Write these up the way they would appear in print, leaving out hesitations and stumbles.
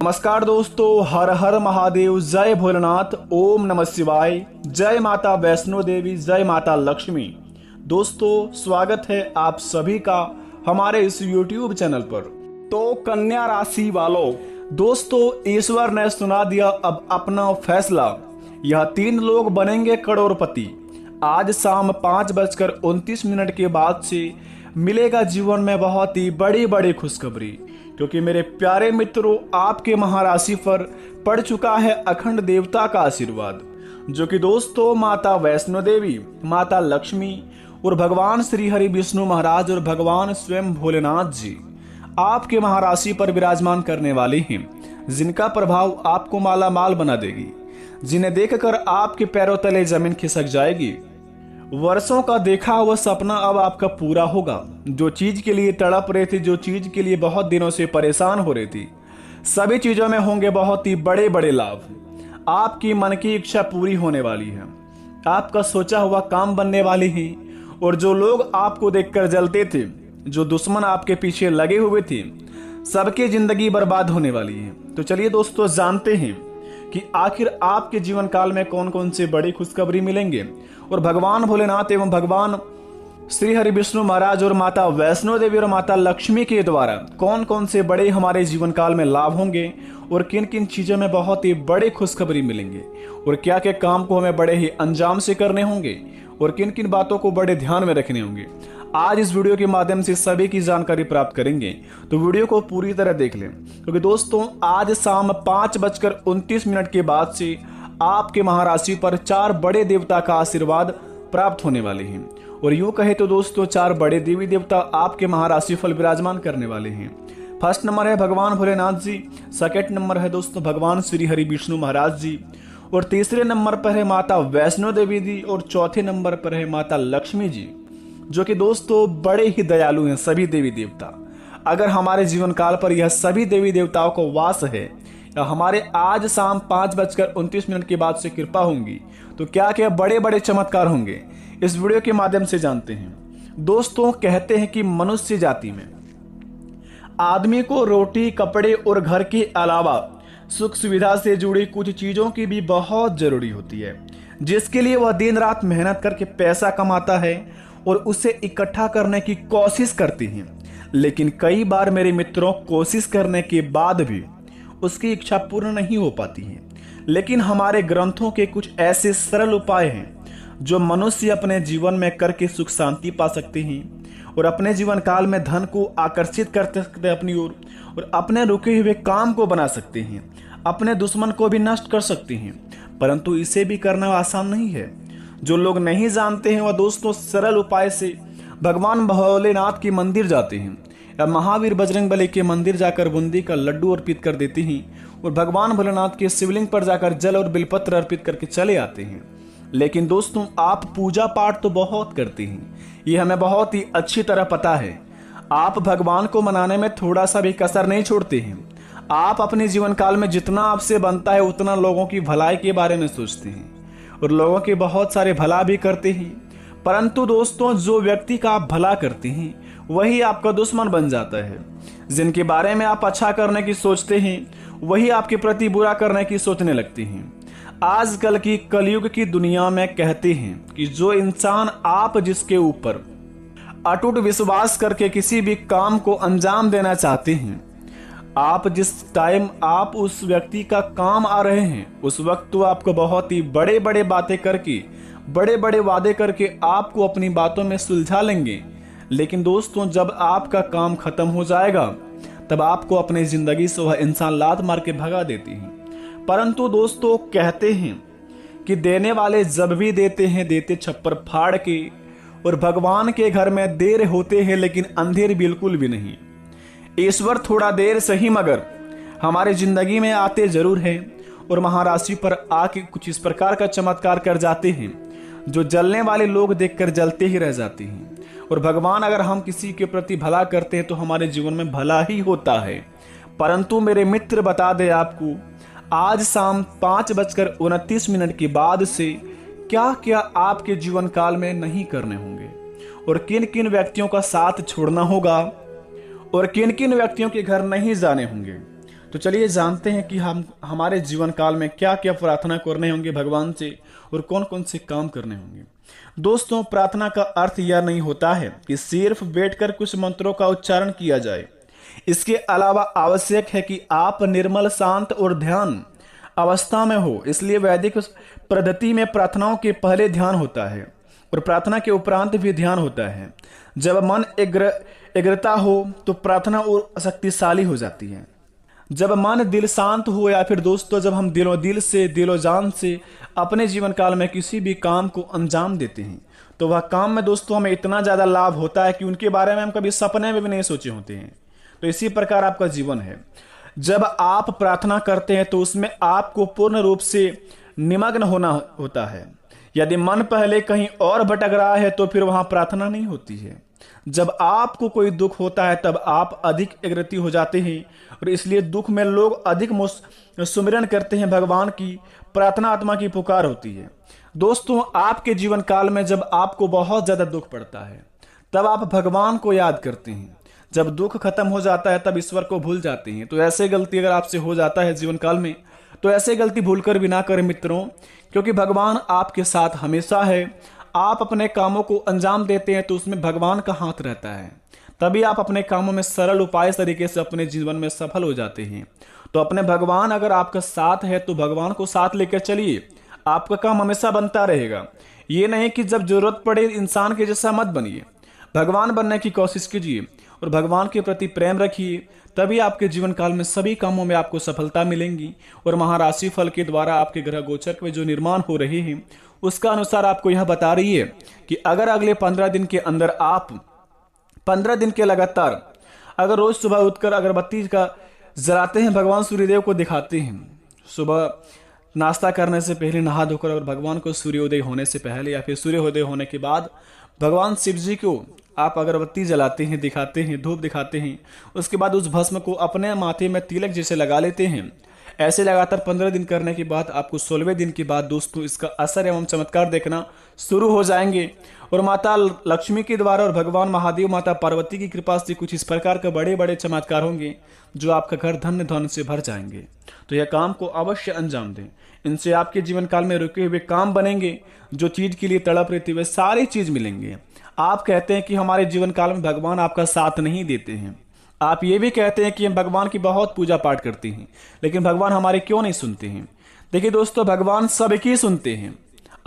नमस्कार दोस्तों, हर हर महादेव, जय भोलेनाथ, ओम नमः शिवाय, जय माता वैष्णो देवी, जय माता लक्ष्मी। दोस्तों, स्वागत है आप सभी का हमारे इस YouTube चैनल पर। तो कन्या राशि वालों, दोस्तों ईश्वर ने सुना दिया अब अपना फैसला। यह 3 लोग बनेंगे करोड़पति। आज शाम 5:29 के बाद से मिलेगा जीवन में बहुत ही बड़ी खुशखबरी, क्योंकि मेरे प्यारे मित्रों, आपके महाराशि पर पड़ चुका है अखंड देवता का आशीर्वाद, जो कि दोस्तों माता वैष्णो देवी, माता लक्ष्मी और भगवान श्री हरि विष्णु महाराज और भगवान स्वयं भोलेनाथ जी आपके महाराशि पर विराजमान करने वाले हैं, जिनका प्रभाव आपको माला माल बना देगी, जिन्हें देखकर आपके पैरों तले जमीन खिसक जाएगी। वर्षों का देखा हुआ सपना अब आपका पूरा होगा। जो चीज के लिए तड़प रहे थे, जो चीज के लिए बहुत दिनों से परेशान हो रही थी, सभी चीजों में होंगे बहुत ही बड़े लाभ। आपकी मन की इच्छा पूरी होने वाली है, आपका सोचा हुआ काम बनने वाली है। और जो लोग आपको देखकर जलते थे, जो दुश्मन आपके पीछे लगे हुए थे, सबकी जिंदगी बर्बाद होने वाली है। तो चलिए दोस्तों, जानते हैं कि आखिर आपके जीवन काल में कौन कौन से बड़ी खुशखबरी मिलेंगे और भगवान भोलेनाथ एवं भगवान श्री हरि विष्णु महाराज और माता वैष्णो देवी और माता लक्ष्मी के द्वारा कौन कौन से बड़े हमारे जीवन काल में लाभ होंगे और किन किन चीजों में बहुत ही बड़े खुशखबरी मिलेंगे और क्या क्या काम को हमें बड़े ही अंजाम से करने होंगे और किन किन बातों को बड़े ध्यान में रखने होंगे, आज इस वीडियो के माध्यम से सभी की जानकारी प्राप्त करेंगे। तो वीडियो को पूरी तरह देख लें, क्योंकि दोस्तों आज शाम 5:29 के बाद से आपके महाराशि पर 4 बड़े देवता का आशीर्वाद प्राप्त होने वाले हैं। और यूं कहे तो दोस्तों 4 बड़े देवी देवता आपके महाराशि फल विराजमान करने वाले हैं। फर्स्ट नंबर है भगवान भोलेनाथ जी, सेकंड नंबर है दोस्तों भगवान श्री हरि विष्णु महाराज जी, और तीसरे नंबर पर है माता वैष्णो देवी जी, और चौथे नंबर पर है माता लक्ष्मी जी, जो कि दोस्तों बड़े ही दयालु हैं सभी देवी देवता। अगर हमारे जीवन काल पर यह सभी देवी देवताओं को वास है या हमारे आज शाम 5:29 के बाद से कृपा होंगी, तो क्या क्या बड़े चमत्कार होंगे, इस वीडियो के माध्यम से जानते हैं। दोस्तों कहते हैं कि मनुष्य जाति में आदमी को रोटी, कपड़े और घर के अलावा सुख सुविधा से जुड़ी कुछ चीजों की भी बहुत जरूरी होती है, जिसके लिए वह दिन रात मेहनत करके पैसा कमाता है और उसे इकट्ठा करने की कोशिश करती हैं। लेकिन कई बार मेरे मित्रों, कोशिश करने के बाद भी उसकी इच्छा पूर्ण नहीं हो पाती है। लेकिन हमारे ग्रंथों के कुछ ऐसे सरल उपाय हैं जो मनुष्य अपने जीवन में करके सुख शांति पा सकते हैं और अपने जीवन काल में धन को आकर्षित कर सकते हैं अपनी ओर, और अपने रुके हुए काम को बना सकते हैं, अपने दुश्मन को भी नष्ट कर सकते हैं। परंतु इसे भी करना आसान नहीं है। जो लोग नहीं जानते हैं वह दोस्तों सरल उपाय से भगवान भोलेनाथ के मंदिर जाते हैं या महावीर बजरंगबली के मंदिर जाकर बूंदी का लड्डू अर्पित कर देते हैं और भगवान भोलेनाथ के शिवलिंग पर जाकर जल और बिलपत्र अर्पित करके चले आते हैं। लेकिन दोस्तों आप पूजा पाठ तो बहुत करते हैं, ये हमें बहुत ही अच्छी तरह पता है। आप भगवान को मनाने में थोड़ा सा भी कसर नहीं छोड़ते हैं। आप अपने जीवन काल में जितना आपसे बनता है उतना लोगों की भलाई के बारे में सोचते हैं और लोगों के बहुत सारे भला भी करते हैं। परंतु दोस्तों जो व्यक्ति का आप भला करते हैं वही आपका दुश्मन बन जाता है। जिनके बारे में आप अच्छा करने की सोचते हैं वही आपके प्रति बुरा करने की सोचने लगते हैं। आजकल की कलयुग की दुनिया में कहते हैं कि जो इंसान आप जिसके ऊपर अटूट विश्वास करके किसी भी काम को अंजाम देना चाहते हैं, आप जिस टाइम आप उस व्यक्ति का काम आ रहे हैं उस वक्त तो आपको बहुत ही बड़े बातें करके, बड़े वादे करके आपको अपनी बातों में सुलझा लेंगे। लेकिन दोस्तों जब आपका काम खत्म हो जाएगा तब आपको अपनी जिंदगी से वह इंसान लात मार के भगा देती है। परंतु दोस्तों कहते हैं कि देने वाले जब भी देते हैं, देते छप्पर फाड़ के, और भगवान के घर में देर होते हैं लेकिन अंधेर बिल्कुल भी नहीं। ईश्वर थोड़ा देर सही मगर हमारे जिंदगी में आते जरूर हैं और महाराशि पर आके कुछ इस प्रकार का चमत्कार कर जाते हैं जो जलने वाले लोग देखकर जलते ही रह जाते हैं। और भगवान अगर हम किसी के प्रति भला करते हैं तो हमारे जीवन में भला ही होता है। परंतु मेरे मित्र बता दे आपको, आज शाम 5:29 के बाद से क्या क्या आपके जीवन काल में नहीं करने होंगे और किन किन व्यक्तियों का साथ छोड़ना होगा और किन किन व्यक्तियों के घर नहीं जाने होंगे। तो चलिए जानते हैं कि हम हमारे जीवन काल में क्या क्या प्रार्थना करने होंगे भगवान से और कौन कौन से काम करने होंगे। दोस्तों, प्रार्थना का अर्थ यह नहीं होता है कि सिर्फ बैठकर कुछ मंत्रों का उच्चारण किया जाए। इसके अलावा आवश्यक है कि आप निर्मल, शांत और ध्यान अवस्था में हो। इसलिए वैदिक पद्धति में प्रार्थनाओं के पहले ध्यान होता है और प्रार्थना के उपरांत भी ध्यान होता है। जब मन एग्रता हो तो प्रार्थना और शक्तिशाली हो जाती है। जब मन दिल शांत हो, या फिर दोस्तों जब हम दिलो जान से अपने जीवन काल में किसी भी काम को अंजाम देते हैं, तो वह काम में दोस्तों हमें इतना ज़्यादा लाभ होता है कि उनके बारे में हम कभी सपने में भी नहीं सोचे होते हैं। तो इसी प्रकार आपका जीवन है। जब आप प्रार्थना करते हैं तो उसमें आपको पूर्ण रूप से निमग्न होना होता है। यदि मन पहले कहीं और भटक रहा है तो फिर वहां प्रार्थना नहीं होती है। जब आपको कोई दुख होता है तब आप अधिक एग्रती हो जाते हैं और इसलिए दुख में लोग अधिक सुमिरन करते हैं भगवान की। प्रार्थना आत्मा की पुकार होती है। दोस्तों, आपके जीवन काल में जब आपको बहुत ज्यादा दुख पड़ता है तब आप भगवान को याद करते हैं। जब दुख खत्म हो जाता है तब ईश्वर को भूल जाते हैं। तो ऐसे गलती अगर आपसे हो जाता है जीवन काल में तो ऐसे गलती भूलकर भी ना करें मित्रों, क्योंकि भगवान आपके साथ हमेशा है। आप अपने कामों को अंजाम देते हैं तो उसमें भगवान का हाथ रहता है, तभी आप अपने कामों में सरल उपाय तरीके से अपने जीवन में सफल हो जाते हैं। तो अपने भगवान अगर आपका साथ है तो भगवान को साथ लेकर चलिए, आपका काम हमेशा बनता रहेगा। ये नहीं कि जब जरूरत पड़े इंसान के जैसा मत बनिए, भगवान बनने की कोशिश कीजिए और भगवान के प्रति प्रेम रखिए, तभी आपके जीवन काल में सभी कामों में आपको सफलता मिलेंगी। और महाराशि फल के द्वारा आपके ग्रह गोचर में जो निर्माण हो रहे हैं उसका अनुसार आपको यह बता रही है कि अगर अगले 15 दिन के अंदर आप 15 दिन के लगातार अगर रोज सुबह उठकर अगरबत्ती का जलाते हैं, भगवान सूर्यदेव को दिखाते हैं, सुबह नाश्ता करने से पहले नहा धोकर और भगवान को सूर्योदय होने से पहले या फिर सूर्योदय होने के बाद भगवान शिव जी को आप अगरबत्ती जलाते हैं, दिखाते हैं, धूप दिखाते हैं, उसके बाद उस भस्म को अपने माथे में तिलक जैसे लगा लेते हैं। ऐसे लगातार 15 दिन करने के बाद आपको 16वें दिन के बाद दोस्तों इसका असर एवं चमत्कार देखना शुरू हो जाएंगे। और माता लक्ष्मी के द्वारा और भगवान महादेव, माता पार्वती की कृपा से कुछ इस प्रकार के बड़े बड़े चमत्कार होंगे जो आपका घर धन्य धन से भर जाएंगे। तो यह काम को अवश्य अंजाम दें। इनसे आपके जीवन काल में रुके हुए काम बनेंगे। जो चीज के लिए तड़प रहे थे वे सारी चीज मिलेंगे। आप कहते हैं कि हमारे जीवन काल में भगवान आपका साथ नहीं देते हैं। आप ये भी कहते हैं कि हम भगवान की बहुत पूजा पाठ करते हैं, लेकिन भगवान हमारे क्यों नहीं सुनते हैं। देखिए दोस्तों, भगवान सबकी सुनते हैं,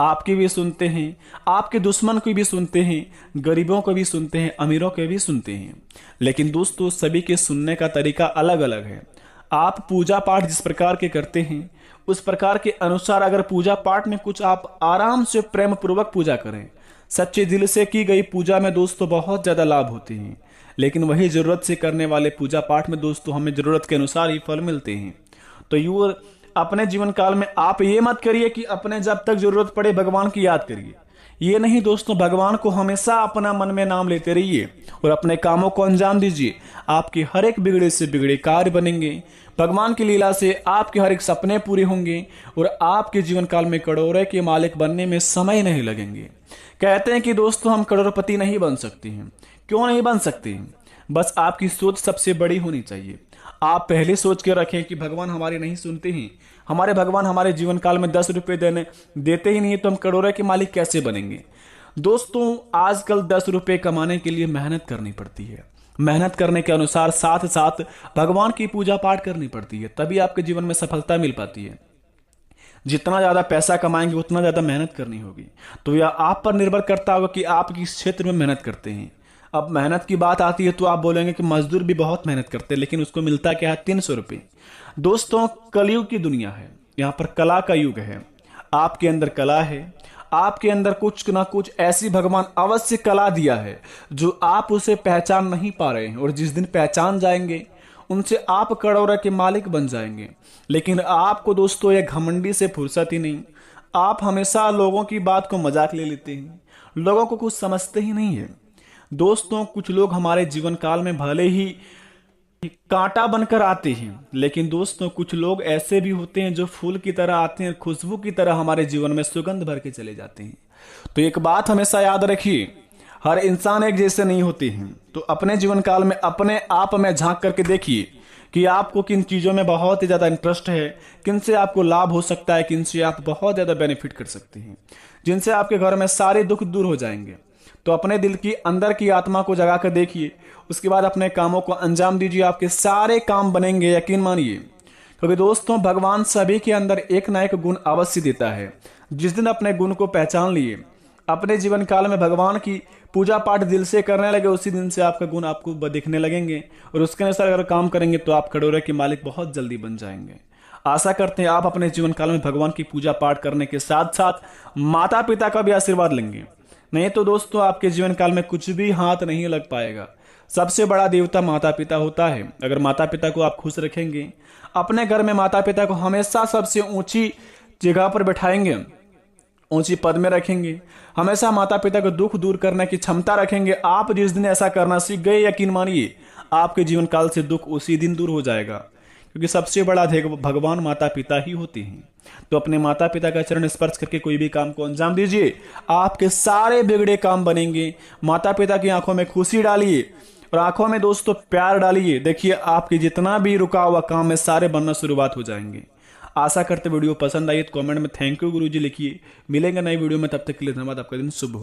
आपकी भी सुनते हैं, आपके दुश्मन को भी सुनते हैं, गरीबों को भी सुनते हैं, अमीरों को भी सुनते हैं। लेकिन दोस्तों, सभी के सुनने का तरीका अलग अलग है। आप पूजा पाठ जिस प्रकार के करते हैं उस प्रकार के अनुसार अगर पूजा पाठ में कुछ आप आराम से प्रेम पूर्वक पूजा करें, सच्चे दिल से की गई पूजा में दोस्तों बहुत ज्यादा लाभ होते हैं। लेकिन वही जरूरत से करने वाले पूजा पाठ में दोस्तों हमें जरूरत के अनुसार ही फल मिलते हैं। तो यूं अपने जीवन काल में आप ये मत करिए कि अपने जब तक जरूरत पड़े भगवान की याद करिए। ये नहीं दोस्तों, भगवान को हमेशा अपना मन में नाम लेते रहिए और अपने कामों को अंजाम दीजिए। आपके हर एक बिगड़े से बिगड़े कार्य बनेंगे। भगवान की लीला से आपके हर एक सपने पूरे होंगे और आपके जीवन काल में करोड़ों के मालिक बनने में समय नहीं लगेंगे। कहते हैं कि दोस्तों हम करोड़पति नहीं बन सकते हैं। क्यों नहीं बन सकते? बस आपकी सोच सबसे बड़ी होनी चाहिए। आप पहले सोच के रखें कि भगवान हमारे नहीं सुनते हैं, हमारे भगवान हमारे जीवन काल में 10 रुपए देते ही नहीं, तो हम करोड़ों के मालिक कैसे बनेंगे। दोस्तों, आजकल 10 रुपए कमाने के लिए मेहनत करनी पड़ती है। मेहनत करने के अनुसार साथ साथ भगवान की पूजा पाठ करनी पड़ती है, तभी आपके जीवन में सफलता मिल पाती है। जितना ज्यादा पैसा कमाएंगे उतना ज्यादा मेहनत करनी होगी। तो यह आप पर निर्भर करता होगा कि आप किस क्षेत्र में मेहनत करते हैं। अब मेहनत की बात आती है तो आप बोलेंगे कि मजदूर भी बहुत मेहनत करते हैं, लेकिन उसको मिलता क्या है? 300 रुपये। दोस्तों, कलयुग की दुनिया है, यहाँ पर कला का युग है। आपके अंदर कला है, आपके अंदर कुछ ना कुछ ऐसी भगवान अवश्य कला दिया है जो आप उसे पहचान नहीं पा रहे हैं, और जिस दिन पहचान जाएंगे उनसे आप करोड़ों के मालिक बन जाएंगे। लेकिन आपको दोस्तों ये घमंडी से फुर्सत ही नहीं। आप हमेशा लोगों की बात को मजाक ले लेते हैं, लोगों को कुछ समझते ही नहीं है। दोस्तों, कुछ लोग हमारे जीवन काल में भले ही कांटा बनकर आते हैं, लेकिन दोस्तों कुछ लोग ऐसे भी होते हैं जो फूल की तरह आते हैं, खुशबू की तरह हमारे जीवन में सुगंध भर के चले जाते हैं। तो एक बात हमेशा याद रखिए, हर इंसान एक जैसे नहीं होते हैं। तो अपने जीवन काल में अपने आप में झांक करके देखिए कि आपको किन चीज़ों में बहुत ही ज़्यादा इंटरेस्ट है, किन से आपको लाभ हो सकता है, किन से आप बहुत ज़्यादा बेनिफिट कर सकते हैं, जिनसे आपके घर में सारे दुख दूर हो जाएंगे। तो अपने दिल की अंदर की आत्मा को जगा कर देखिए, उसके बाद अपने कामों को अंजाम दीजिए, आपके सारे काम बनेंगे, यकीन मानिए। क्योंकि दोस्तों, भगवान सभी के अंदर एक ना एक गुण अवश्य देता है। जिस दिन अपने गुण को पहचान लिए, अपने जीवन काल में भगवान की पूजा पाठ दिल से करने लगे, उसी दिन से आपका गुण आपको दिखने लगेंगे और उसके अनुसार अगर काम करेंगे तो आप कटोरे के मालिक बहुत जल्दी बन जाएंगे। आशा करते हैं आप अपने जीवन काल में भगवान की पूजा पाठ करने के साथ साथ माता पिता का भी आशीर्वाद लेंगे। नहीं तो दोस्तों, आपके जीवन काल में कुछ भी हाथ नहीं लग पाएगा। सबसे बड़ा देवता माता पिता होता है। अगर माता पिता को आप खुश रखेंगे, अपने घर में माता पिता को हमेशा सबसे ऊंची जगह पर बैठाएंगे, ऊंची पद में रखेंगे, हमेशा माता पिता को दुख दूर करने की क्षमता रखेंगे, आप जिस दिन ऐसा करना सीख गए, यकीन मानिए आपके जीवन काल से दुख उसी दिन दूर हो जाएगा। क्योंकि सबसे बड़ा भगवान माता पिता ही होते हैं। तो अपने माता पिता का चरण स्पर्श करके कोई भी काम को अंजाम दीजिए, आपके सारे बिगड़े काम बनेंगे। माता पिता की आंखों में खुशी डालिए और आंखों में दोस्तों प्यार डालिए। देखिए, आपके जितना भी रुका हुआ काम है सारे बनना शुरुआत हो जाएंगे। आशा करते वीडियो पसंद आई तो कमेंट में थैंक यू गुरुजी लिखिए। मिलेंगे नई वीडियो में, तब तक के लिए धन्यवाद। आपका दिन शुभ हो।